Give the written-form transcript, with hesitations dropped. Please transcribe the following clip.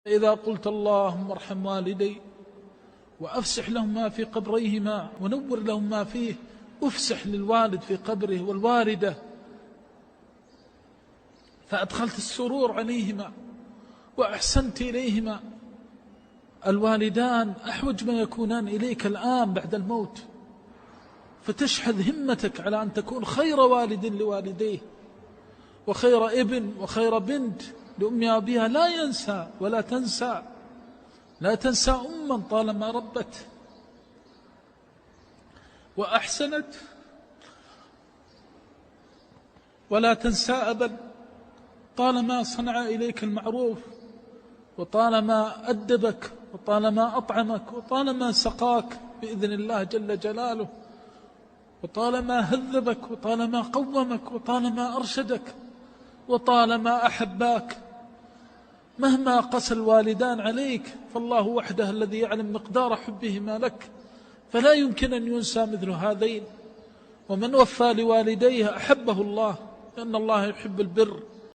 إذا قلت اللهم ارحم والدي وأفسح لهم ما في قبريهما ونور لهم ما فيه، أفسح للوالد في قبره والوالدة، فأدخلت السرور عليهما وأحسنت إليهما. الوالدان أحوج ما يكونان إليك الآن بعد الموت، فتشحذ همتك على أن تكون خير والد لوالديه وخير ابن وخير بنت لأم أبيها. لا ينسى ولا تنسى، لا تنسى أما طالما ربت وأحسنت، ولا تنسى أبا طالما صنع إليك المعروف، وطالما أدبك، وطالما أطعمك، وطالما سقاك بإذن الله جل جلاله، وطالما هذبك، وطالما قومك، وطالما أرشدك، وطالما أحباك. مهما قسى الوالدان عليك فالله وحده الذي يعلم مقدار حبهما لك، فلا يمكن أن ينسى مثل هذين. ومن وفى لوالديه أحبه الله، لأن الله يحب البر